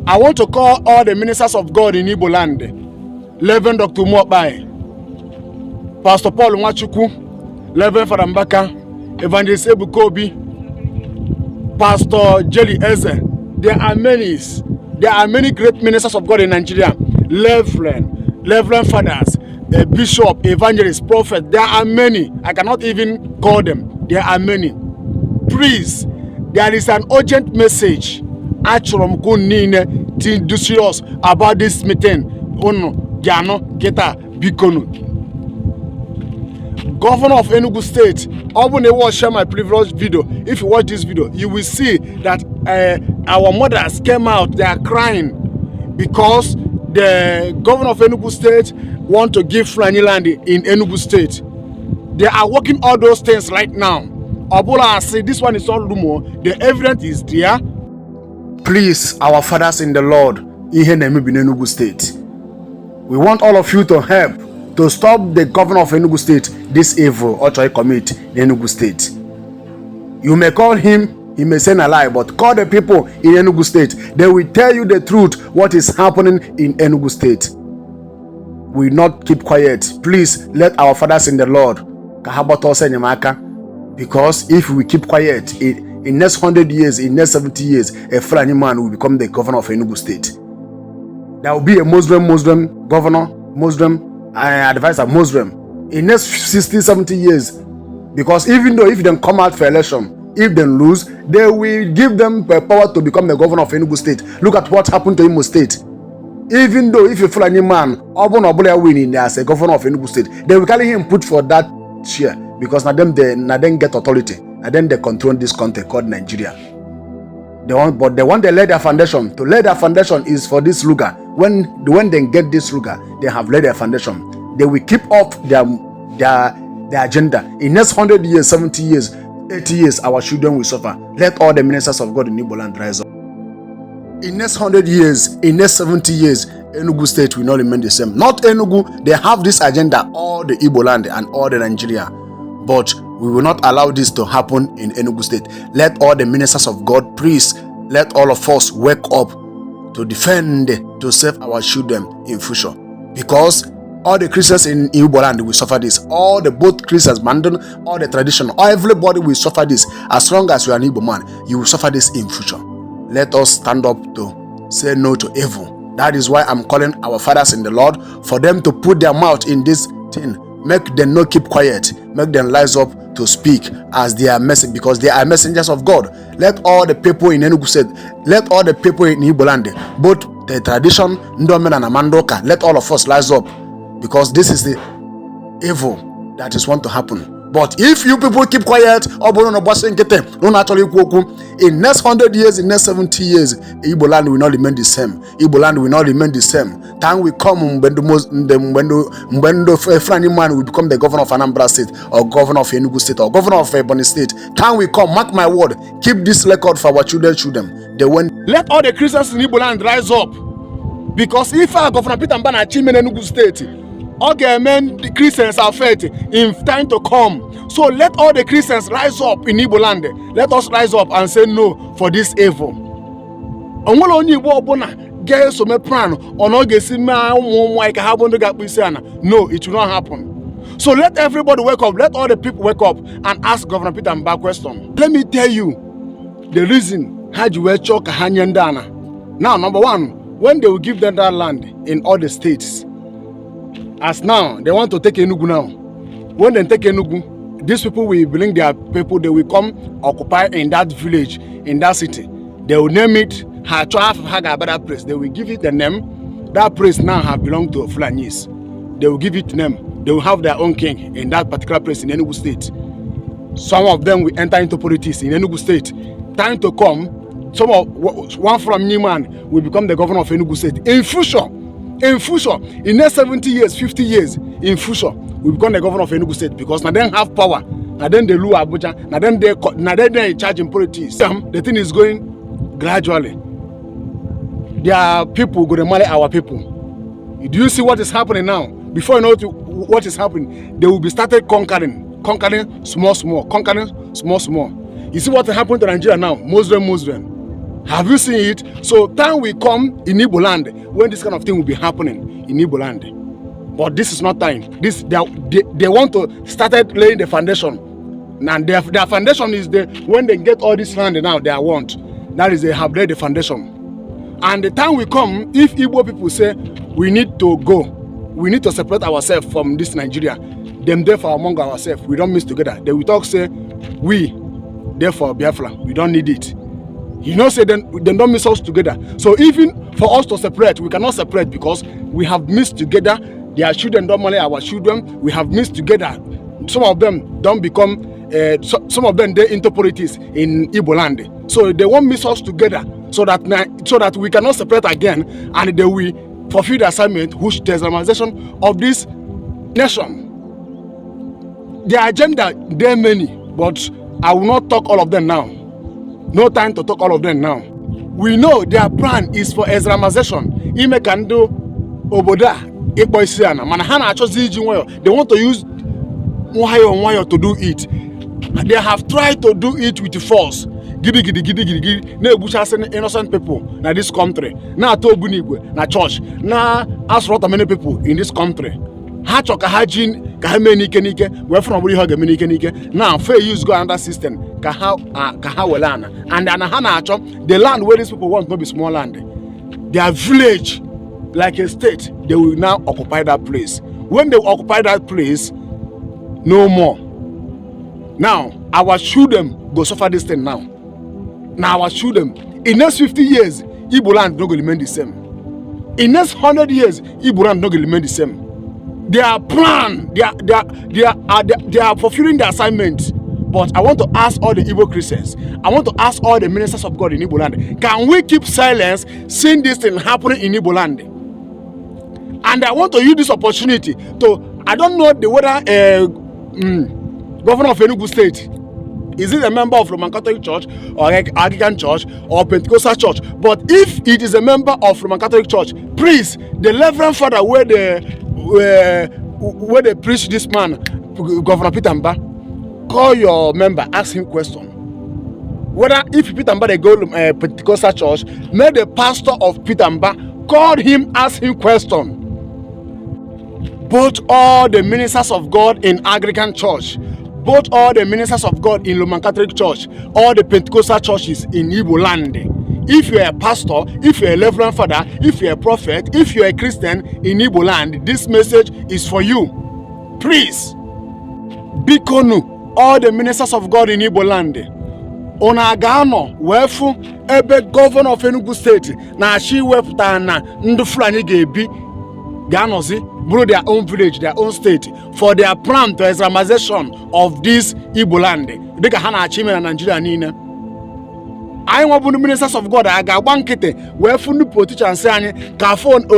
I want to call all the ministers of God in Igbo land. Reverend Dr. Mobai, Pastor Paul Nwachukwu, Reverend Father Mbaka, Evangelist Ebube, Pastor Jelly Eze. There are many great ministers of God in Nigeria. Reverend fathers, a bishop, evangelist, prophet. There are many. I cannot even call them. There are many. Please, there is an urgent message to discuss about this meeting. Governor of Enugu State, often they will share my previous video. If you watch this video, you will see that our mothers came out. They are crying because the governor of Enugu State want to give Fulani land in Enugu State. They are working all those things right now. Obola say this one is all rumor. The evidence is there. Please, our fathers in the Lord, in Enugu State, we want all of you to help to stop the governor of Enugu State this evil or try commit in Enugu State. You may call him, he may say a lie, but call the people in Enugu State. They will tell you the truth, what is happening in Enugu State. We will not keep quiet. Please let our fathers in the Lord, because if we keep quiet, in next 100 years, in next 70 years, a Fulani man will become the governor of Enugu State. There will be a Muslim governor, Muslim, I advise a Muslim in next 60, 70 years, because even though if they come out for election, if they lose, they will give them the power to become the governor of Enugu State. Look at what happened to Imo State. Even though if you feel any man, Obon winning as a governor of Enugu State, they will carry him put for that chair because now them get authority, and then they control this country called Nigeria. They want they lay their foundation. To lay their foundation is for this Luga. When they get this Luga, they have laid their foundation. They will keep up their agenda. In next 100 years, 70 years, 80 years, our children will suffer. Let all the ministers of God in Igbo land rise up. In next 100 years, in next 70 years, Enugu State will not remain the same. Not Enugu, they have this agenda, all the Igbo land and all the Nigeria. But we will not allow this to happen in Enugu State. Let all the ministers of God, please, let all of us wake up to defend, to save our children in future. Because all the Christians in Igbo land will suffer this. All the both Christians, Mandan, all the tradition, everybody will suffer this. As long as you are an Igbo man, you will suffer this in future. Let us stand up to say no to evil. That is why I'm calling our fathers in the Lord for them to put their mouth in this thing. Make them not keep quiet. Make them rise up to speak as they are messengers, because they are messengers of God. Let all the people in Enugu State, let all the people in Igbo land, both the tradition, Ndomen and Amandoka, let all of us rise up, because this is the evil that is want to happen. But if you people keep quiet, in next 100 years, in next 70 years, Igbo land will not remain the same. Igbo land will not remain the same. Time will come when the Fulani man will become the governor of Anambra State, or governor of Enugu State, or governor of Ebonyi State. Time will come, mark my word, keep this record for our children. Let all the Christians in Igbo land rise up. Because if our governor Peter Mbana achieve in Enugu State, okay, men, the Christians are fed in time to come. So let all the Christians rise up in Igbo land. Let us rise up and say no for this evil. No, it will not happen. So let everybody wake up. Let all the people wake up and ask Governor Peter Mbaka question. Let me tell you the reason how you were choke Hanyandana. Now, number one, when they will give them that land in all the states, as now, they want to take Enugu now. When they take Enugu, these people will bring their people, they will come occupy in that village, in that city. They will name it Hagabada place. They will give it the name. That place now have belonged to Fulanis. They will give it name. They will have their own king in that particular place in Enugu State. Some of them will enter into politics in Enugu State. Time to come, one from Niman will become the governor of Enugu State. In future, in next 70 years, 50 years, in future, we become the governor of Enugu State, because now they have power. Now then they rule Abuja. Now then they in charge in politics. The thing is going gradually. Their people go to marry our people. Do you see what is happening now? Before you know what is happening, they will be started conquering small. You see what happened to Nigeria now? Muslim. Have you seen it? So time will come in Igbo land when this kind of thing will be happening in Igbo land. But this is not time. This they want to start laying the foundation. And their foundation is when they get all this land now they want. That is, they have laid the foundation. And the time will come, if Igbo people say, we need to go, we need to separate ourselves from this Nigeria, them therefore among ourselves, we don't mix together. They will talk, say, we, therefore Biafra, we don't need it. You know, say, then don't mix us together. So even for us to separate, we cannot separate because we have mixed together. Their children don't marry our children. We have mixed together. Some of them don't become, some of them, they into politics in Igbo land. So they won't mix us together so that we cannot separate again, and they will fulfill the assignment, which is the Islamization of this nation. Their agenda, there are many, but I will not talk all of them now. No time to talk all of them now. We know their plan is for Islamization. Ime can do oboda Igbo Isiana. Manahana choose. They want to use Nwayo to do it. They have tried to do it with force. Gidi. Innocent people in this country. Now Tobunigwe, na church. Now as lot of many people in this country. Hachoka hajin kahame nike we from we hug nike. Now fair use go under system. Kahawelana. And anahana the land where these people want not be small land. Their village, like a state, they will now occupy that place. When they occupy that place, no more. Now, our children go suffer this thing now. Now, our children, in next 50 years, Igbo land not going to remain the same. In next 100 years, Igbo land not going to remain the same. Their plan, they are fulfilling the assignment. But I want to ask all the Igbo Christians, I want to ask all the ministers of God in Igbo land, can we keep silence seeing this thing happening in Igbo land? And I want to use this opportunity to, I don't know whether governor of Enugu State, is it a member of Roman Catholic Church or Anglican Church or Pentecostal Church? But if it is a member of Roman Catholic Church, please, the Reverend Father where they preach this man, Governor Peter Mba, call your member, ask him question. Whether if Peter Mba they go to Pentecostal Church, may the pastor of Peter Mba call him, ask him question. Both all the ministers of God in Anglican Church, both all the ministers of God in Roman Catholic Church, all the Pentecostal churches in Igbo land. If you're a pastor, if you're a Reverend Father, if you're a prophet, if you're a Christian in Igbo land, this message is for you. Please, Bikonu, all the ministers of God in Igbo land, Onagano, wefu ebe governor of Enugu State, na she wepụta na ndị Fulani ga-ebi Ganozi, grow their own village, their own state, for their plan to Islamization of this Igbo land. Dika hana achime na Nigeria niile. I want the ministers of God, I got one kite, where fundu politicians say, Kafon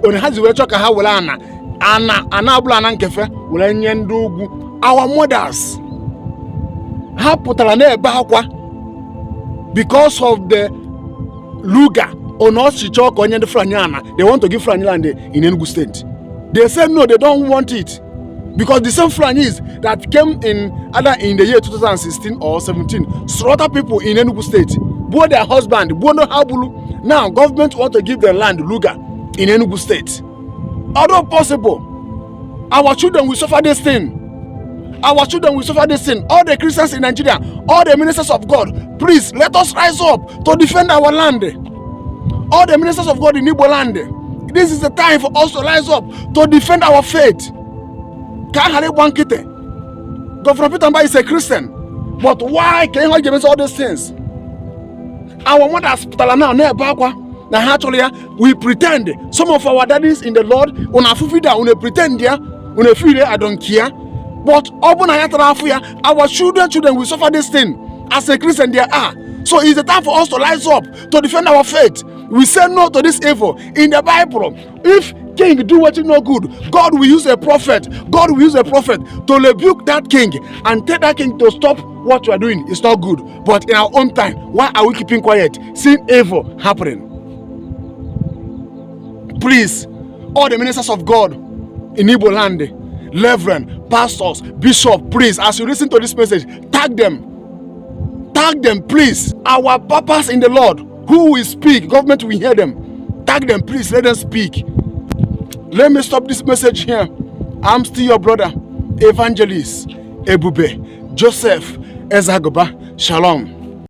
on has we choka hawelana, Anabla Nankefe, Ulenyendugu, our mothers. Haputalane Bahakwa, because of the Luga. Or not Chichok or the Franyana, they want to give Franyland in Enugu State. They said no, they don't want it. Because the same Franyis that came in either in the year 2016 or 17 slaughter people in Enugu State, both their husband, Bono Habulu. Now government want to give their land Luga in Enugu State. Although possible, our children will suffer this thing. Our children will suffer this thing. All the Christians in Nigeria, all the ministers of God, please let us rise up to defend our land. All the ministers of God in Igbo land, this is the time for us to rise up to defend our faith. Governor Peter Mba is a Christian, but why can he give us all these things? Our mothers now actually we pretend. Some of our daddies in the Lord, pretend I don't care. But our children will suffer this thing. As a Christian, they are. So it's the time for us to rise up to defend our faith. We say no to this evil. In the Bible, if king do what is not good, God will use a prophet. God will use a prophet to rebuke that king and tell that king to stop what you are doing. It's not good. But in our own time, why are we keeping quiet, seeing evil happening? Please, all the ministers of God in Igbo land, reverend, pastors, bishop, priests, as you listen to this message, tag them. Tag them, please. Our papas in the Lord who will speak, government will hear them. Tag them, please. Let them speak. Let me stop this message here. I'm still your brother, Evangelist Ebube Joseph Ezagoba. Shalom.